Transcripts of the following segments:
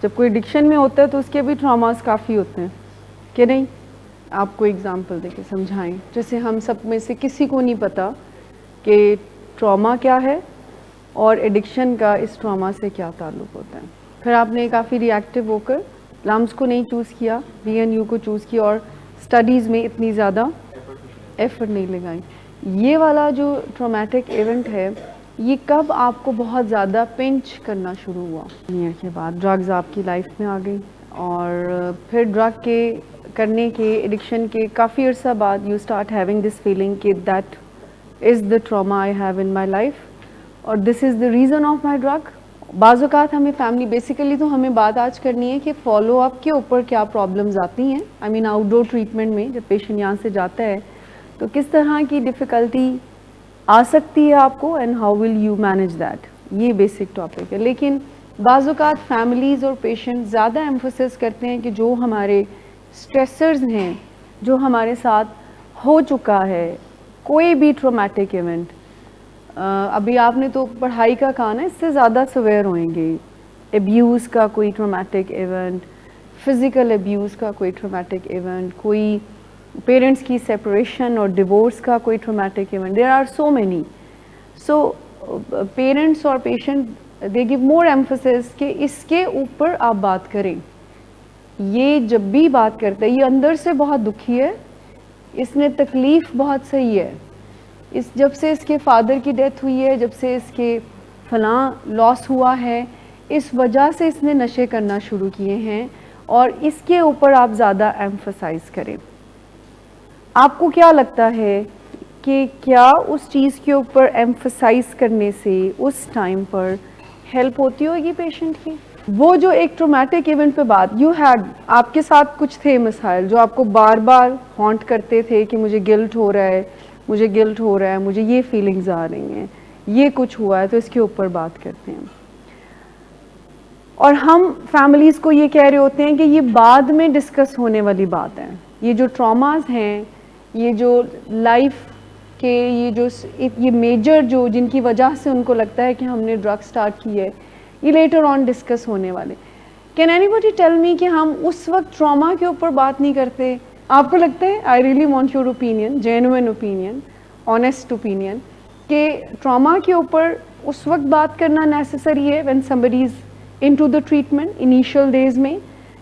جب کوئی ایڈکشن میں ہوتا ہے تو اس کے بھی ٹراماز کافی ہوتے ہیں کہ نہیں. آپ کو ایگزامپل دے کے سمجھائیں. جیسے ہم سب میں سے کسی کو نہیں پتا کہ ٹراما کیا ہے اور ایڈکشن کا اس ٹراما سے کیا تعلق ہوتا ہے. پھر آپ نے کافی ری ایکٹیو ہو کر لمس کو نہیں چوز کیا, بی این یو کو چوز کیا اور اسٹڈیز میں اتنی زیادہ ایفرٹ نہیں لگائیں. یہ والا جو ٹرامیٹک ایونٹ ہے یہ کب آپ کو بہت زیادہ پنچ کرنا شروع ہوا؟ ایئر کے بعد ڈرگز آپ کی لائف میں آ گئی اور پھر ڈرگ کے کرنے کے ایڈکشن کے کافی عرصہ بعد you start having this feeling کہ that is the trauma I have in my life اور this is the reason of my drug. بعض اوقات ہمیں فیملی بیسیکلی تو ہمیں بات آج کرنی ہے کہ فالو اپ کے اوپر کیا پرابلمز آتی ہیں. آئی مین آؤٹ ڈور ٹریٹمنٹ میں جب پیشنٹ یہاں سے جاتا ہے تو کس طرح کی ڈفیکلٹی آ سکتی ہے آپ کو and how will you manage that. یہ بیسک ٹاپک ہے. لیکن بعض اوقات فیملیز اور پیشنٹ زیادہ ایمفسس کرتے ہیں کہ جو ہمارے اسٹریسرز ہیں, جو ہمارے ساتھ ہو چکا ہے کوئی بھی ٹرامیٹک ایونٹ, ابھی آپ نے تو پڑھائی کا کہا نا, اس سے زیادہ سویئر ہوئیں گے. ابیوز کا کوئی ٹرامیٹک ایونٹ, فزیکل ابیوز کا کوئی ٹرامیٹک ایونٹ, کوئی پیرنٹس کی سیپریشن اور ڈیورس کا کوئی traumatic event. There are so many. So parents اور patient they give more emphasis کہ اس کے اوپر آپ بات کریں. یہ جب بھی بات کرتا ہے یہ اندر سے بہت دکھی ہے, اس نے تکلیف بہت صحیح ہے, جب سے اس کے فادر کی ڈیتھ ہوئی ہے, جب سے اس کے فلاں لاس ہوا ہے, اس وجہ سے اس نے نشے کرنا شروع کیے ہیں اور اس کے اوپر آپ زیادہ ایمفسائز کریں. آپ کو کیا لگتا ہے کہ کیا اس چیز کے اوپر ایمفسائز کرنے سے اس ٹائم پر ہیلپ ہوتی ہوگی پیشنٹ کی؟ وہ جو ایک ٹرامیٹک ایونٹ پہ بات یو ہیڈ, آپ کے ساتھ کچھ تھے مسائل جو آپ کو بار بار ہانٹ کرتے تھے کہ مجھے گلٹ ہو رہا ہے, مجھے گلٹ ہو رہا ہے, مجھے یہ فیلنگز آ رہی ہیں, یہ کچھ ہوا ہے, تو اس کے اوپر بات کرتے ہیں. اور ہم فیملیز کو یہ کہہ رہے ہوتے ہیں کہ یہ بعد میں ڈسکس ہونے والی بات ہے. یہ جو ٹراماز ہیں, یہ جو لائف کے یہ میجر جو جن کی وجہ سے ان کو لگتا ہے کہ ہم نے ڈرگ سٹارٹ کی ہے, یہ لیٹر آن ڈسکس ہونے والے. Can any body tell me کہ ہم اس وقت ٹراما کے اوپر بات نہیں کرتے؟ آپ کو لگتا ہے, I really want your opinion, genuine opinion, honest opinion, کہ ٹراما کے اوپر اس وقت بات کرنا نیسسری ہے when somebody is into the treatment initial days میں,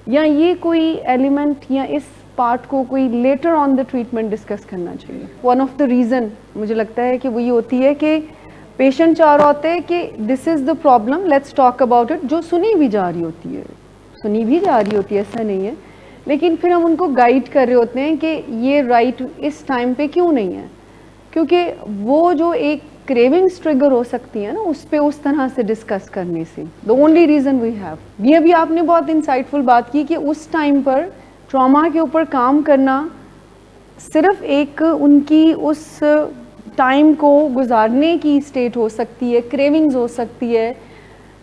یا یہ کوئی ایلیمنٹ یا اس پارٹ کو کوئی later on the treatment discuss کرنا چاہیے؟ ون آف دا ریزن مجھے لگتا ہے کہ وہ یہ ہوتی ہے کہ پیشنٹ چاہ رہا ہوتا ہے کہ this is the problem, let's talk about it, جو سنی بھی جا رہی ہوتی ہے, ایسا نہیں ہے, لیکن پھر ہم ان کو گائیڈ کر رہے ہوتے ہیں کہ یہ رائٹ اس ٹائم پہ کیوں نہیں ہے, کیونکہ وہ جو ایک کریونگس ٹریگر ہو سکتی ہے نا, اس پہ اس طرح سے ڈسکس کرنے سے the only reason we have. یہ بھی آپ نے بہت انسائٹفل بات کی کہ اس ٹائم پر ٹراما کے اوپر کام کرنا صرف ایک ان کی اس ٹائم کو گزارنے کی اسٹیٹ ہو سکتی ہے, کریونگز ہو سکتی ہے,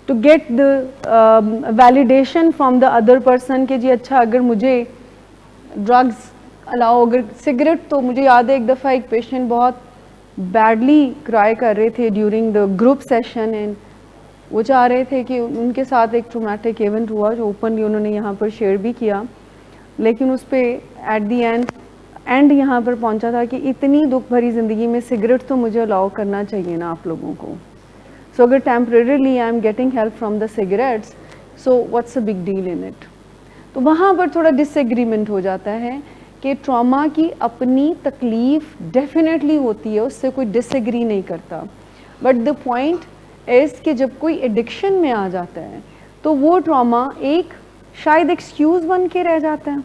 to get the validation from the other person کہ جی اچھا اگر مجھے ڈرگز الاؤ, اگر سگریٹ, تو مجھے یاد ہے ایک دفعہ ایک پیشنٹ بہت بیڈلی کرائی کر رہے تھے during the group session, and وہ چاہ رہے تھے کہ ان کے ساتھ ایک ٹرامیٹک ایونٹ ہوا جو اوپنلی انہوں نے یہاں پر شیئر بھی کیا, لیکن اس پہ ایٹ دی اینڈ یہاں پر پہنچا تھا کہ اتنی دکھ بھری زندگی میں سگریٹ تو مجھے الاؤ کرنا چاہیے نا آپ لوگوں کو. سو اگر temporarily I am getting help from the cigarettes, so what's a big deal in it. تو وہاں پر تھوڑا ڈس ایگریمنٹ ہو جاتا ہے کہ ٹراما کی اپنی تکلیف ڈیفینیٹلی ہوتی ہے, اس سے کوئی ڈس ایگری نہیں کرتا, بٹ دا پوائنٹ از کہ جب کوئی ایڈکشن میں آ جاتا ہے تو وہ ٹراما ایک شاید ایکسکیوز بن کے رہ جاتا ہے.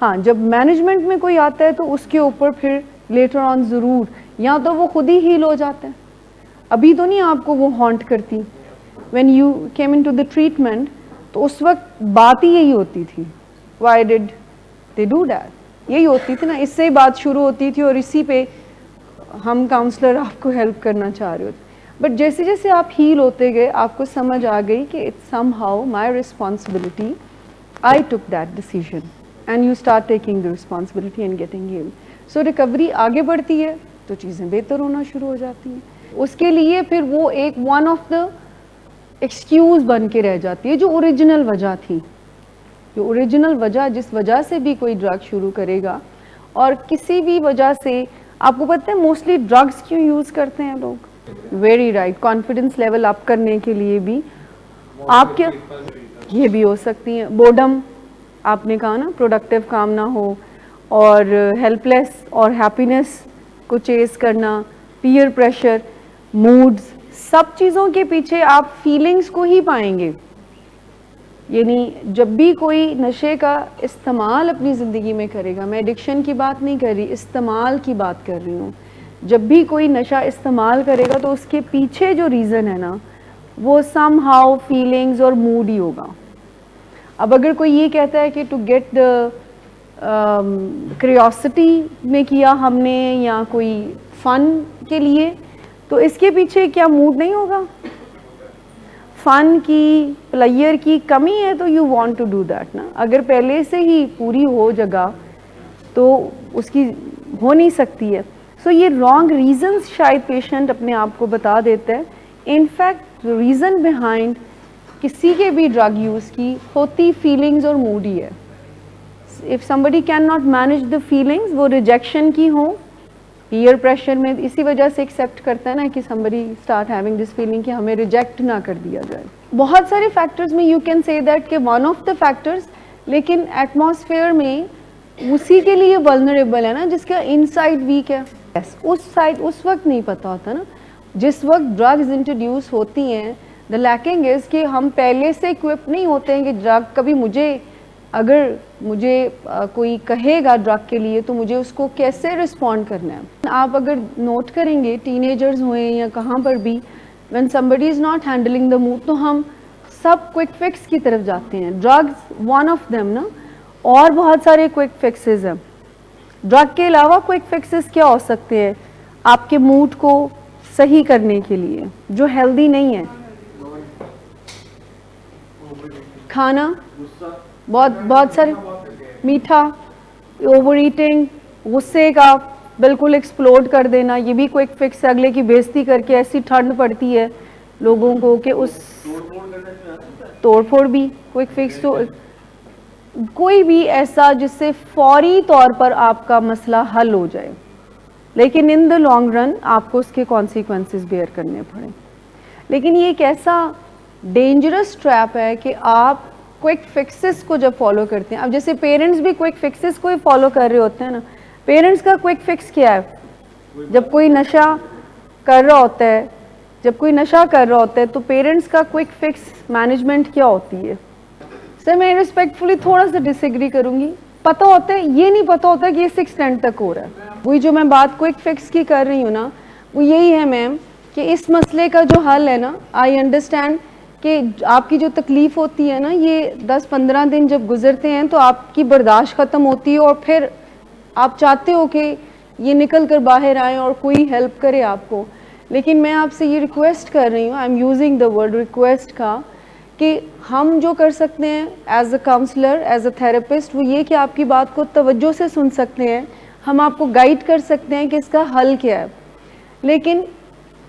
ہاں, جب مینجمنٹ میں کوئی آتا ہے تو اس کے اوپر پھر لیٹر آن ضرور یا تو وہ خود ہی ہیل ہو جاتا ہے, ابھی تو نہیں آپ کو وہ ہانٹ کرتی. When you came in to the treatment تو اس وقت بات ہی یہی ہوتی تھی, why did they do that, یہی ہوتی تھی نا, اس سے بات شروع ہوتی تھی اور اسی پہ ہم کاؤنسلر آپ کو ہیلپ کرنا چاہ رہے ہوتے. بٹ جیسے جیسے آپ ہیل ہوتے گئے آپ کو سمجھ آ گئی کہ it's somehow my responsibility, I took that decision, and you start taking the responsibility and getting heal. So recovery آگے بڑھتی ہے تو چیزیں بہتر ہونا شروع ہو جاتی ہیں. اس کے لیے پھر وہ ایک ون آف دا ایکسکیوز بن کے رہ جاتی ہے. جو اوریجنل وجہ تھی, جو اوریجنل وجہ جس وجہ سے بھی کوئی ڈرگ شروع کرے گا, اور کسی بھی وجہ سے, آپ کو پتہ ہے موسٹلی ڈرگس کیوں یوز کرتے ہیں لوگ؟ Very right, confidence level up کرنے کے لیے بھی. آپ کے یہ بھی ہو سکتی ہیں, بورڈم, آپ نے کہا نا پروڈکٹیو کام نہ ہو, اور ہیلپ لیس اور ہیپینس کو چیز کرنا, پیئر پریشر, موڈز, سب چیزوں کے پیچھے آپ فیلنگز کو ہی پائیں گے. یعنی جب بھی کوئی نشے کا استعمال اپنی زندگی میں کرے گا, میں ایڈکشن کی بات نہیں کر رہی, استعمال کی بات کر رہی ہوں, جب بھی کوئی نشہ استعمال کرے گا تو اس کے پیچھے جو ریزن ہے نا وہ سم ہاؤ فیلنگز اور موڈ ہی ہوگا. اب اگر کوئی یہ کہتا ہے کہ ٹو گیٹ کریوسٹی میں کیا ہم نے, یا کوئی فن کے لیے, تو اس کے پیچھے کیا موڈ نہیں ہوگا؟ فن کی, پلیئر کی کمی ہے تو you want to do that نا. اگر پہلے سے ہی پوری ہو جگہ تو اس کی ہو نہیں سکتی ہے. سو یہ رانگ ریزنز شاید پیشنٹ اپنے آپ کو بتا دیتا ہے. ان فیکٹ ریزن بیہائنڈ کسی کے بھی ڈرگ یوز کی ہوتی فیلنگز اور موڈ ہی ہے. If somebody can not manage the feelings, وہ ریجیکشن کی ہوں, پیئر پریشر میں اسی وجہ سے ایکسیپٹ کرتا ہے نا کہ somebody start having this feeling کہ ہمیں ریجیکٹ نہ کر دیا جائے. بہت سارے فیکٹرز میں یو کین say that کہ ون آف دا فیکٹرز, لیکن ایٹماسفیئر میں اسی کے لیے vulnerable ہے نا جس کا انسائڈ ویک ہے. اس سائڈ اس وقت نہیں پتہ ہوتا نا جس وقت ڈرگز انٹروڈیوس ہوتی ہیں. دا لیکنگ از کہ ہم پہلے سے اکوپ نہیں ہوتے ہیں کہ ڈرگ کبھی اگر مجھے کوئی کہے گا ڈرگ کے لیے تو مجھے اس کو کیسے رسپونڈ کرنا ہے. آپ اگر نوٹ کریں گے ٹین ایجرز ہوئیں یا کہاں پر بھی, when somebody is not handling the mood تو ہم سب کوئک فکس کی طرف جاتے ہیں. ڈرگز ون آف دیم نا, اور بہت سارے کوئک فکسز ہیں. ڈرگ کے علاوہ کوئک فکسز کیا ہو سکتے ہیں آپ کے موڈ کو صحیح کرنے کے لیے جو ہیلدی نہیں ہے؟ کھانا, بہت سارے, میٹھا, اوور ایٹنگ, غصے کا بالکل ایکسپلوڈ کر دینا, یہ بھی کوئک فکس ہے. اگلے کی بےزتی کر کے ایسی ٹھنڈ پڑتی ہے لوگوں کو کہ اس توڑ پھوڑ بھی کوئک فکس. تو کوئی بھی ایسا جس سے فوری طور پر آپ کا مسئلہ حل ہو جائے, لیکن ان دا لانگ رن آپ کو اس کے کانسیکوینسز بیئر کرنے پڑیں. لیکن یہ ایک ایسا ڈینجرس ٹریپ ہے کہ آپ کوئک فکسز کو جب فالو کرتے ہیں, اب جیسے پیرنٹس بھی کوئک فکسز کو ہی فالو کر رہے ہوتے ہیں نا. پیرنٹس کا کوئک فکس کیا ہے؟ جب کوئی نشہ کر رہا ہوتا ہے تو پیرنٹس کا کوئک فکس مینجمنٹ کیا ہوتی ہے؟ سر میں ریسپیکٹفلی تھوڑا سا ڈس ایگری کروں گی. پتہ ہوتا ہے, یہ نہیں پتہ ہوتا کہ یہ 6 ایکسٹینڈ تک ہو رہا ہے. وہی جو میں بات کوئک فکس کی کر رہی ہوں نا, وہ یہی ہے میم کہ اس مسئلے کا جو حل ہے نا, آئی انڈرسٹینڈ کہ آپ کی جو تکلیف ہوتی ہے نا, یہ 10-15 دن جب گزرتے ہیں تو آپ کی برداشت ختم ہوتی ہے, اور پھر آپ چاہتے ہو کہ یہ نکل کر باہر آئیں اور کوئی ہیلپ کرے آپ کو. لیکن میں آپ سے یہ ریکویسٹ کر رہی ہوں, I am using the word request کا, کہ ہم جو کر سکتے ہیں as a counsellor, as a therapist, وہ یہ کہ آپ کی بات کو توجہ سے سن سکتے ہیں, ہم آپ کو گائیڈ کر سکتے ہیں کہ اس کا حل کیا ہے. لیکن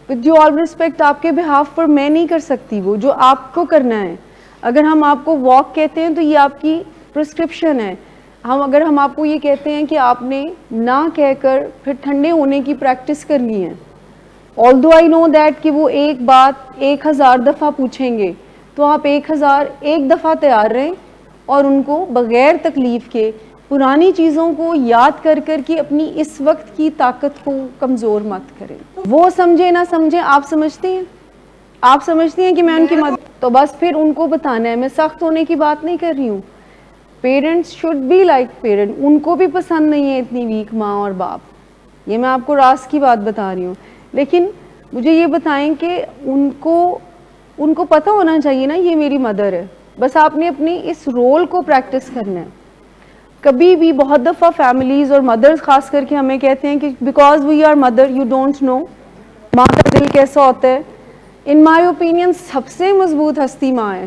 with due all respect آپ کے بہاف پر میں نہیں کر سکتی وہ جو آپ کو کرنا ہے. اگر ہم آپ کو واک کہتے ہیں تو یہ آپ کی پرسکرپشن ہے. اگر ہم آپ کو یہ کہتے ہیں کہ آپ نے نہ کہہ کر پھر ٹھنڈے ہونے کی پریکٹس کرنی ہے, although I know that کہ وہ ایک بات 1000 دفعہ پوچھیں گے, تو آپ 1001 دفعہ تیار رہیں اور ان کو بغیر تکلیف کے پرانی چیزوں کو یاد کر کر کے اپنی اس وقت کی طاقت کو کمزور مت کریں. وہ سمجھے نہ سمجھے, آپ سمجھتی ہیں کہ میں ان کی مدد, تو بس پھر ان کو بتانا ہے. میں سخت ہونے کی بات نہیں کر رہی ہوں. Parents should be like parent. ان کو بھی پسند نہیں ہے اتنی ویک ماں اور باپ, یہ میں آپ کو راز کی بات بتا رہی ہوں. لیکن مجھے یہ بتائیں کہ ان کو پتہ ہونا چاہیے نا یہ میری مدر ہے. بس آپ نے اپنی اس رول کو پریکٹس کرنا ہے. کبھی بھی بہت دفعہ فیملیز اور مدرز خاص کر کے ہمیں کہتے ہیں کہ because we are mother you don't know ماں کا دل کیسا ہوتا ہے. ان مائی اوپینین سب سے مضبوط ہستی ماں ہے,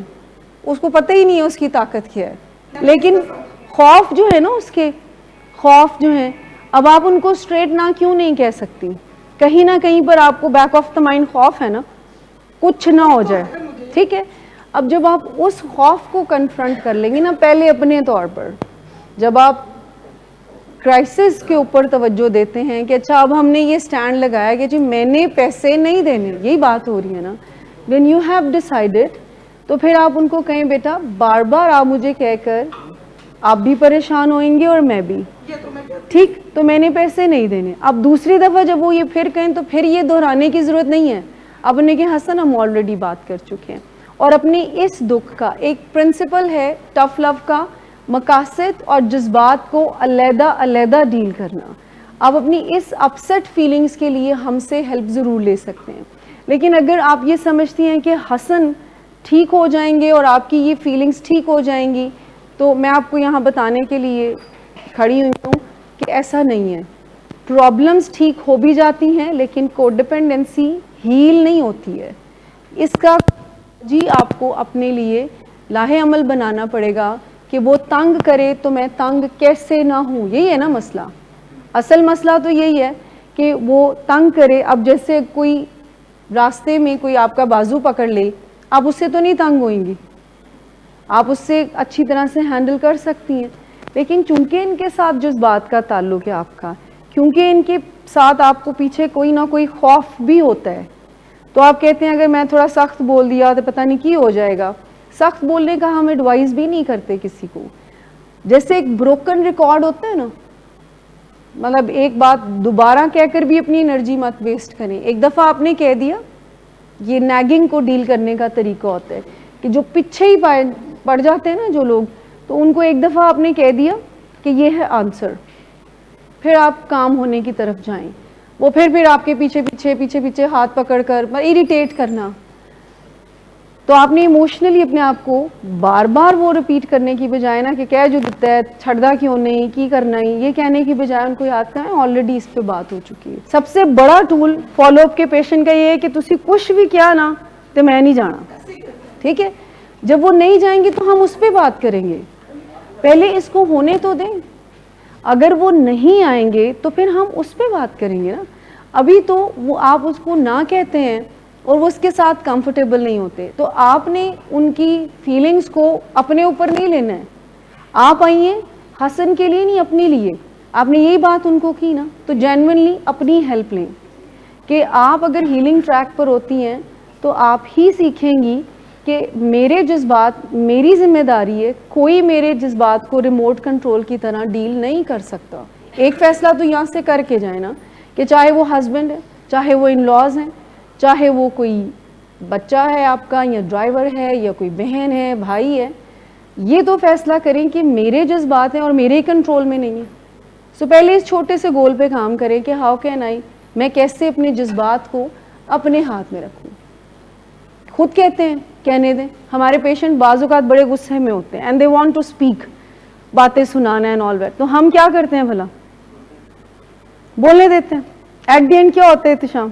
اس کو پتہ ہی نہیں ہے اس کی طاقت کیا ہے. لیکن خوف جو ہے نا, اس کے خوف جو ہیں, اب آپ ان کو اسٹریٹ نہ کیوں نہیں کہہ سکتی؟ کہیں نہ کہیں پر آپ کو بیک آف دا مائنڈ خوف ہے نا, کچھ نہ ہو جائے. ٹھیک ہے. اب جب آپ اس خوف کو کنفرنٹ کر لیں گے نا پہلے اپنے طور پر, جب آپ کرائسس کے اوپر توجہ دیتے ہیں کہ اچھا اب ہم نے یہ سٹینڈ لگایا کہ جی میں نے پیسے نہیں دینے, یہی بات ہو رہی ہے نا, when you have decided, تو پھر آپ ان کو کہیں بیٹا بار بار آپ مجھے کہہ کر آپ بھی پریشان ہوئیں گے اور میں بھی, ٹھیک, تو میں نے پیسے نہیں دینے. اب دوسری دفعہ جب وہ یہ پھر کہیں تو پھر یہ دہرانے کی ضرورت نہیں ہے. اب نے کہ حسن ہم آلریڈی بات کر چکے ہیں. اور اپنے اس دکھ کا ایک پرنسپل ہے ٹف لو کا, مقاصد اور جذبات کو علیحدہ علیحدہ ڈیل کرنا. آپ اپنی اس اپسیٹ فیلنگز کے لیے ہم سے ہیلپ ضرور لے سکتے ہیں, لیکن اگر آپ یہ سمجھتی ہیں کہ حسن ٹھیک ہو جائیں گے اور آپ کی یہ فیلنگز ٹھیک ہو جائیں گی, تو میں آپ کو یہاں بتانے کے لیے کھڑی ہوئی ہوں کہ ایسا نہیں ہے. پرابلمز ٹھیک ہو بھی جاتی ہیں لیکن کو ڈپینڈنسی ہیل نہیں ہوتی ہے. اس کا جی آپ کو اپنے لیے لاہے عمل بنانا پڑے گا کہ وہ تنگ کرے تو میں تنگ کیسے نہ ہوں. یہی ہے نا مسئلہ, اصل مسئلہ تو یہی ہے کہ وہ تنگ کرے. اب جیسے کوئی راستے میں کوئی آپ کا بازو پکڑ لے, آپ اس سے تو نہیں تنگ ہوئیں گی, آپ اس سے اچھی طرح سے ہینڈل کر سکتی ہیں. لیکن چونکہ ان کے ساتھ جذبات کا تعلق ہے آپ کا, کیونکہ ان کے ساتھ آپ کو پیچھے کوئی نہ کوئی خوف بھی ہوتا ہے, تو آپ کہتے ہیں اگر میں تھوڑا سخت بول دیا تو پتہ نہیں کی ہو جائے گا. سخت بولنے کا ہم ایڈوائز بھی نہیں کرتے کسی کو. جیسے ایک بروکن ریکارڈ ہوتا ہے نا, مطلب ایک بات دوبارہ کہہ کر بھی اپنی انرجی مت ویسٹ کریں. ایک دفعہ آپ نے کہہ دیا, یہ نیگنگ کو ڈیل کرنے کا طریقہ ہوتا ہے کہ جو پیچھے ہی پڑ جاتے ہیں نا جو لوگ, تو ان کو ایک دفعہ آپ نے کہہ دیا کہ یہ ہے آنسر, پھر آپ کام ہونے کی طرف جائیں. وہ پھر آپ کے پیچھے پیچھے پیچھے پیچھے ہاتھ پکڑ کر اریٹیٹ کرنا, تو آپ نے ایموشنلی اپنے آپ کو بار بار وہ ریپیٹ کرنے کی بجائے نا کہ کہہ جو دیتا ہے چھڑدا کیوں نہیں, کی کرنا ہی, یہ کہنے کی بجائے ان کو یاد کریں آلریڈی اس پہ بات ہو چکی ہے. سب سے بڑا ٹول فالو اپ کے پیشنٹ کا یہ ہے کہ تسی کچھ بھی کیا نا تو میں نہیں جانا, ٹھیک ہے. جب وہ نہیں جائیں گے تو ہم اس پہ بات کریں گے, پہلے اس کو ہونے تو دیں. اگر وہ نہیں آئیں گے تو پھر ہم اس پہ بات کریں گے نا. ابھی تو وہ آپ اس کو نہ کہتے ہیں اور وہ اس کے ساتھ کمفرٹیبل نہیں ہوتے, تو آپ نے ان کی فیلنگز کو اپنے اوپر نہیں لینا ہے. آپ آئیے حسن کے لیے نہیں, اپنے لیے. آپ نے یہی بات ان کو کی نا, تو جینوئنلی اپنی ہیلپ لیں کہ آپ اگر ہیلنگ ٹریک پر ہوتی ہیں تو آپ ہی سیکھیں گی کہ میرے جذبات میری ذمہ داری ہے, کوئی میرے جذبات کو ریموٹ کنٹرول کی طرح ڈیل نہیں کر سکتا. ایک فیصلہ تو یہاں سے کر کے جائیں نا کہ چاہے وہ ہسبینڈ ہے, چاہے وہ ان لاز ہیں, چاہے وہ کوئی بچہ ہے آپ کا, یا ڈرائیور ہے, یا کوئی بہن ہے, بھائی ہے, یہ تو فیصلہ کریں کہ میرے جذبات ہیں اور میرے کنٹرول میں نہیں ہیں. سو پہلے اس چھوٹے سے گول پہ کام کریں کہ ہاؤ کین آئی, میں کیسے اپنے جذبات کو اپنے ہاتھ میں رکھوں. خود کہتے ہیں, کہنے دیں. ہمارے پیشنٹ بعض اوقات بڑے غصے میں ہوتے ہیں and they want to speak, باتیں سنانا اینڈ آل دیٹ, تو ہم کیا کرتے ہیں بھلا, بولنے دیتے ہیں. ایٹ دی اینڈ کیا ہوتا ہے احتشام,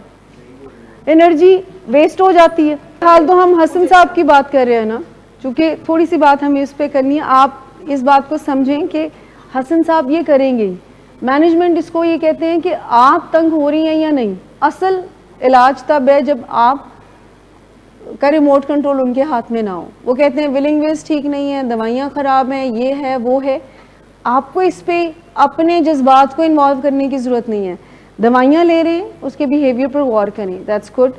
انرجی ویسٹ ہو جاتی ہے. حال تو ہم حسن صاحب کی بات کر رہے ہیں نا, چونکہ تھوڑی سی بات ہمیں اس پہ کرنی ہے. آپ اس بات کو سمجھیں کہ حسن صاحب یہ کریں گے, مینجمنٹ اس کو یہ کہتے ہیں کہ آپ تنگ ہو رہی ہیں یا نہیں. اصل علاج تب ہے جب آپ کا ریموٹ کنٹرول ان کے ہاتھ میں نہ ہو. وہ کہتے ہیں ولنگ ویز ٹھیک نہیں ہے, دوائیاں خراب ہیں, یہ ہے وہ ہے. آپ کو اس پہ اپنے جذبات کو انوالو کرنے کی ضرورت نہیں ہے. دوائیاں لے رہے ہیں اس کے بیہیویئر پر غور کریں, دیٹس گڈ.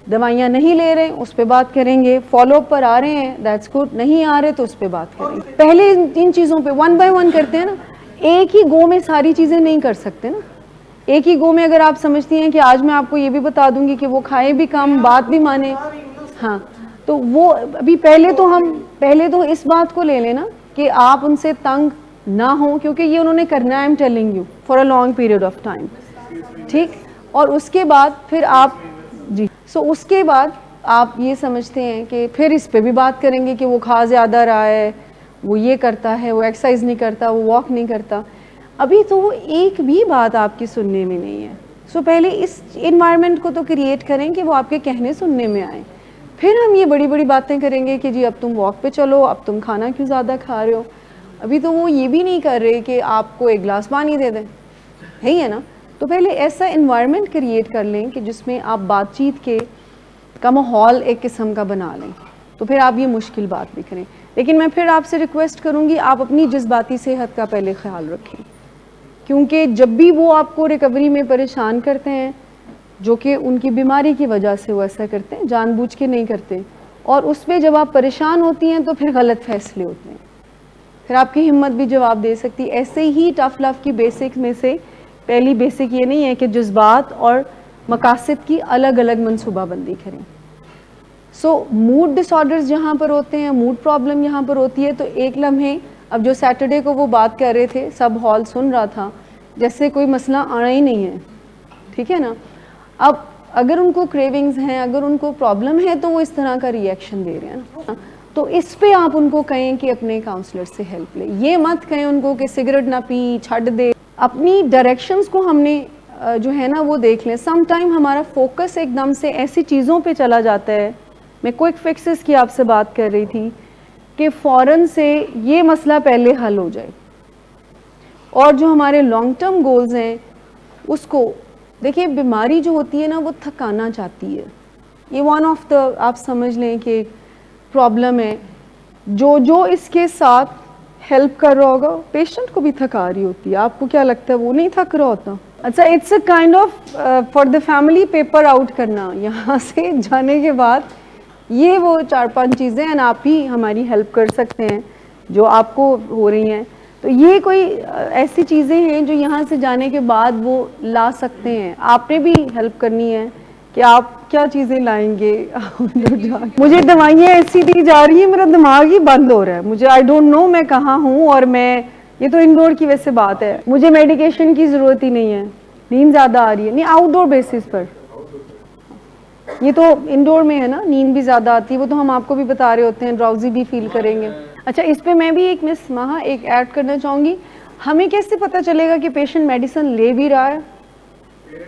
دوائیاں نہیں لے رہے اس پہ بات کریں گے. فالو اپ پر آ رہے ہیں, دیٹس گڈ. نہیں آ رہے تو اس پہ بات کریں گے. پہلے ان چیزوں پہ ون بائی ون کرتے ہیں نا. ایک ہی گو میں ساری چیزیں نہیں کر سکتے نا. ایک ہی گو میں اگر آپ سمجھتی ہیں کہ آج میں آپ کو یہ بھی بتا دوں گی کہ وہ کھائے بھی کم, بات بھی مانے, ہاں, تو وہ ابھی پہلے تو اس بات کو لے لینا کہ آپ ان سے تنگ نہ ہوں, کیونکہ یہ انہوں نے کرنا ہے, I am telling you, for a long period of time, ٹھیک. اور اس کے بعد پھر آپ جی اس کے بعد آپ یہ سمجھتے ہیں کہ پھر اس پہ بھی بات کریں گے کہ وہ کھا زیادہ رہا ہے, وہ یہ کرتا ہے, وہ ایکسرسائز نہیں کرتا, وہ واک نہیں کرتا. ابھی تو وہ ایک بھی بات آپ کی سننے میں نہیں ہے. پہلے اس انوائرمنٹ کو تو کریٹ کریں کہ وہ آپ کے کہنے سننے میں آئیں. پھر ہم یہ بڑی بڑی باتیں کریں گے کہ جی اب تم واک پہ چلو, اب تم کھانا کیوں زیادہ کھا رہے ہو. ابھی تو وہ یہ بھی نہیں کر رہے کہ آپ کو ایک گلاس پانی دے دیں, ہے نا. تو پہلے ایسا انوائرمنٹ کریٹ کر لیں کہ جس میں آپ بات چیت کے کا ماحول ایک قسم کا بنا لیں. تو پھر آپ یہ مشکل بات بھی کریں. لیکن میں پھر آپ سے ریکویسٹ کروں گی آپ اپنی جذباتی صحت کا پہلے خیال رکھیں, کیونکہ جب بھی وہ آپ کو ریکوری میں پریشان کرتے ہیں, جو کہ ان کی بیماری کی وجہ سے وہ ایسا کرتے ہیں, جان بوجھ کے نہیں کرتے, اور اس پہ جب آپ پریشان ہوتی ہیں تو پھر غلط فیصلے ہوتے ہیں, پھر آپ کی ہمت بھی جواب دے سکتی. ایسے ہی ٹف لو کی بیسک میں سے پہلی بیسک یہ نہیں ہے کہ جذبات اور مقاصد کی الگ الگ منصوبہ بندی کریں. سو موڈ ڈس آرڈرز جہاں پر ہوتے ہیں, موڈ پرابلم یہاں پر ہوتی ہے, تو ایک لمحے, اب جو سیٹرڈے کو وہ بات کر رہے تھے, سب ہال سن رہا تھا, جیسے کوئی مسئلہ آنا ہی نہیں ہے, ٹھیک ہے نا. اب اگر ان کو کریونگز ہیں, اگر ان کو پرابلم ہے, تو وہ اس طرح کا ری ایکشن دے رہے ہیں نا, تو اس پہ آپ ان کو کہیں کہ اپنے کاؤنسلر سے ہیلپ لیں. یہ مت کہیں ان کو کہ سگریٹ نہ پی, چھڈ دے. اپنی ڈائریکشنز کو ہم نے جو ہے نا وہ دیکھ لیں. سم ٹائم ہمارا فوکس ایک دم سے ایسی چیزوں پہ چلا جاتا ہے, میں کوئک فکسز کی آپ سے بات کر رہی تھی, کہ فوراً سے یہ مسئلہ پہلے حل ہو جائے, اور جو ہمارے لانگ ٹرم گولز ہیں اس کو دیکھیں. بیماری جو ہوتی ہے نا وہ تھکانا چاہتی ہے, یہ ون آف دا آپ سمجھ لیں کہ پرابلم ہے. جو اس کے ساتھ ہیلپ کر رہا ہوگا, پیشنٹ کو بھی تھکا رہی ہوتی ہے. آپ کو کیا لگتا ہے وہ نہیں تھک رہا ہوتا؟ اچھا, it's a kind of for the family paper out کرنا یہاں سے جانے کے بعد. یہ وہ 4-5 چیزیں ہیں, آپ ہی ہماری ہیلپ کر سکتے ہیں جو آپ کو ہو رہی ہیں. تو یہ کوئی ایسی چیزیں ہیں جو یہاں سے جانے کے بعد وہ لا سکتے ہیں. آپ نے بھی ہیلپ کرنی ہے کہ آپ کیا چیزیں لائیں گے. مجھے دوائیاں ایسی دی جا رہی ہیں, میرا دماغ ہی بند ہو رہا ہے. مجھے آئی ڈونٹ نو میں کہاں ہوں, اور میں یہ تو انڈور کی ویسے بات ہے, مجھے میڈیکیشن کی ضرورت ہی نہیں ہے. نیند زیادہ آ رہی ہے, نہیں آؤٹ ڈور بیسس پر, یہ تو انڈور میں ہے نا, نیند بھی زیادہ آتی ہے, وہ تو ہم آپ کو بھی بتا رہے ہوتے ہیں, ڈراؤزی بھی فیل کریں گے. اچھا, اس پہ میں بھی ایک مس مہا ایک ایڈ کرنا چاہوں گی. ہمیں کیسے پتہ چلے گا کہ پیشنٹ میڈیسن لے بھی رہا ہے؟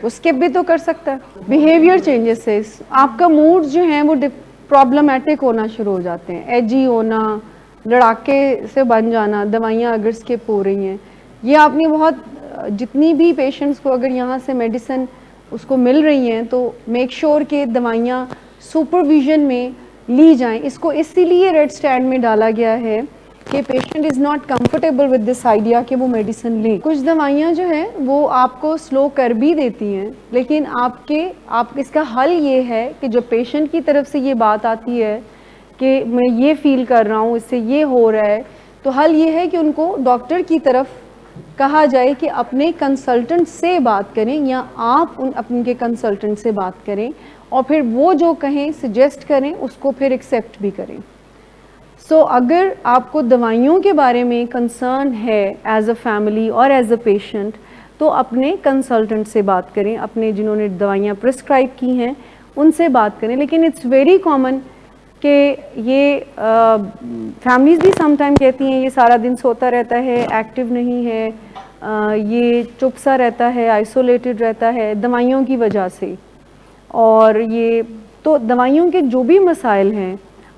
اسکپ بھی تو کر سکتا ہے. بیہیویئر چینجز سے آپ کا موڈ جو ہیں وہ پرابلمٹک ہونا شروع ہو جاتے ہیں, ایجی ہونا, لڑاکے سے بن جانا, دوائیاں اگر اسکپ ہو رہی ہیں. یہ آپ نے بہت جتنی بھی پیشنٹس کو اگر یہاں سے میڈیسن اس کو مل رہی ہیں تو میک شور کہ دوائیاں سپرویژن میں لی جائیں. اس کو اسی لیے ریڈ اسٹینڈ میں ڈالا گیا ہے کہ patient is not comfortable with this idea کہ وہ میڈیسن لیں. کچھ دوائیاں جو ہیں وہ آپ کو سلو کر بھی دیتی ہیں, لیکن آپ اس کا حل یہ ہے کہ جو پیشنٹ کی طرف سے یہ بات آتی ہے کہ میں یہ فیل کر رہا ہوں, اس سے یہ ہو رہا ہے, تو حل یہ ہے کہ ان کو ڈاکٹر کی طرف کہا جائے کہ اپنے کنسلٹنٹ سے بات کریں, یا آپ اپنے کے کنسلٹنٹ سے بات کریں, اور پھر وہ جو کہیں سجیسٹ کریں اس کو پھر ایکسیپٹ بھی کریں. سو اگر آپ کو دوائیوں کے بارے میں کنسرن ہے ایز اے فیملی اور ایز اے پیشنٹ, تو اپنے کنسلٹنٹ سے بات کریں, اپنے جنہوں نے دوائیاں پرسکرائب کی ہیں ان سے بات کریں. لیکن اٹس ویری کامن کہ یہ فیملیز بھی سم ٹائم کہتی ہیں یہ سارا دن سوتا رہتا ہے, ایکٹیو نہیں ہے, یہ چپ سا رہتا ہے, آئسولیٹڈ رہتا ہے دوائیوں کی وجہ سے. اور یہ تو دوائیوں کے جو بھی مسائل ہیں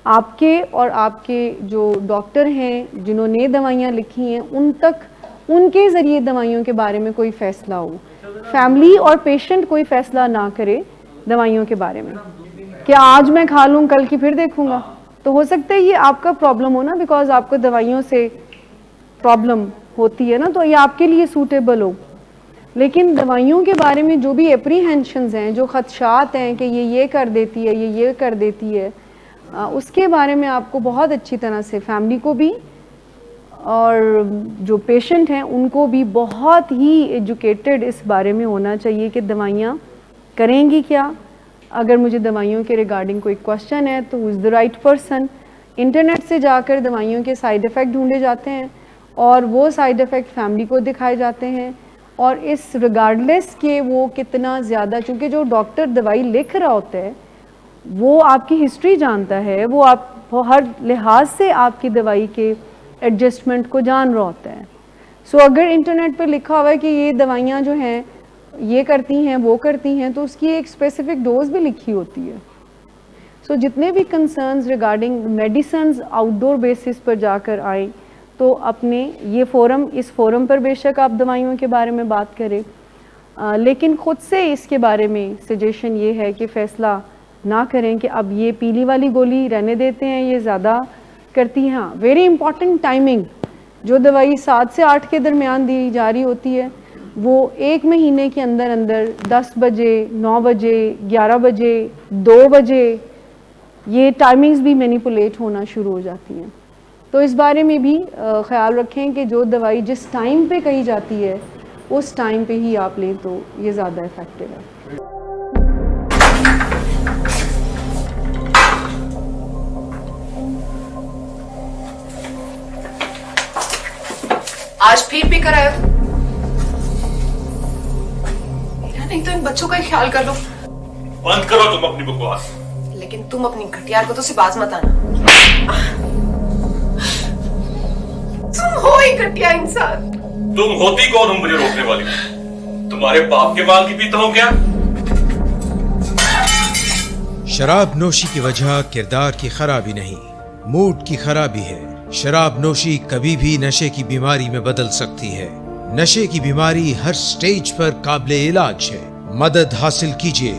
آپ کے اور آپ کے جو ڈاکٹر ہیں جنہوں نے دوائیاں لکھی ہیں ان تک, ان کے ذریعے دوائیوں کے بارے میں کوئی فیصلہ ہو. فیملی اور پیشنٹ کوئی فیصلہ نہ کرے دوائیوں کے بارے میں کہ آج میں کھا لوں کل کی پھر دیکھوں گا. تو ہو سکتا ہے یہ آپ کا پرابلم ہو نا, بیکاز آپ کو دوائیوں سے پرابلم ہوتی ہے نا, تو یہ آپ کے لیے سوٹیبل ہو. لیکن دوائیوں کے بارے میں جو بھی اپریہینشنز ہیں, جو خدشات ہیں کہ یہ کر دیتی ہے, یہ کر دیتی ہے, اس کے بارے میں آپ کو بہت اچھی طرح سے فیملی کو بھی اور جو پیشنٹ ہیں ان کو بھی بہت ہی ایجوکیٹڈ اس بارے میں ہونا چاہیے کہ دوائیاں کریں گی کیا. اگر مجھے دوائیوں کے ریگارڈنگ کوئی کوشچن ہے تو ہو از دا رائٹ پرسن. انٹرنیٹ سے جا کر دوائیوں کے سائیڈ افیکٹ ڈھونڈے جاتے ہیں اور وہ سائیڈ افیکٹ فیملی کو دکھائے جاتے ہیں, اور اس ریگارڈلیس کہ وہ کتنا زیادہ, چونکہ جو ڈاکٹر دوائی لکھ رہا ہوتا ہے وہ آپ کی ہسٹری جانتا ہے, وہ آپ ہر لحاظ سے آپ کی دوائی کے ایڈجسٹمنٹ کو جان رہا ہوتا ہے. سو اگر انٹرنیٹ پہ لکھا ہوا ہے کہ یہ دوائیاں جو ہیں یہ کرتی ہیں وہ کرتی ہیں, تو اس کی ایک اسپیسیفک ڈوز بھی لکھی ہوتی ہے. سو جتنے بھی کنسرنز ریگارڈنگ میڈیسنز آؤٹ ڈور بیسس پر جا کر آئیں تو اپنے یہ فورم, اس فورم پر بے شک آپ دوائیوں کے بارے میں بات کریں, لیکن خود سے اس کے بارے میں سجیشن یہ ہے کہ فیصلہ نہ کریں کہ اب یہ پیلی والی گولی رہنے دیتے ہیں, یہ زیادہ کرتی ہیں. ہاں ویری امپورٹنٹ ٹائمنگ, جو دوائی 7 سے 8 کے درمیان دی جا رہی ہوتی ہے وہ 1 مہینے کے اندر اندر 10 بجے, 9 بجے, 11 بجے, 2 بجے یہ ٹائمنگز بھی مینیپولیٹ ہونا شروع ہو جاتی ہیں. تو اس بارے میں بھی خیال رکھیں کہ جو دوائی جس ٹائم پہ کہی جاتی ہے اس ٹائم پہ ہی آپ لیں تو یہ زیادہ افیکٹو ہے. آج پھر بھی کرایا نہیں تو ان بچوں کا ہی خیال کر لو. بند کرو تم اپنی بکواس. لیکن تم اپنی گھٹیا کو تو سے باز مت آنا. تم ہو ہی گھٹیا انسان. تم ہوتی کون ہو مجھے روکنے والی؟ تمہارے باپ کے مال کی پیتا ہوں کیا؟ شراب نوشی کی وجہ کردار کی خرابی نہیں, موڈ کی خرابی ہے. شراب نوشی کبھی بھی نشے کی بیماری میں بدل سکتی ہے. نشے کی بیماری ہر سٹیج پر قابل علاج ہے. مدد حاصل کیجیے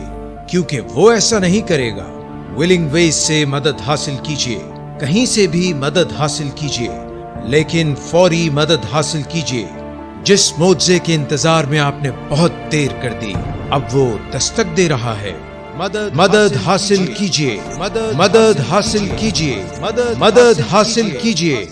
کیونکہ وہ ایسا نہیں کرے گا. ولنگ ویز سے مدد حاصل کیجیے, کہیں سے بھی مدد حاصل کیجیے, لیکن فوری مدد حاصل کیجیے. جس معجزے کے انتظار میں آپ نے بہت دیر کر دی اب وہ دستک دے رہا ہے. مدد حاصل کیجیے, مدد حاصل کیجیے, مدد حاصل کیجیے.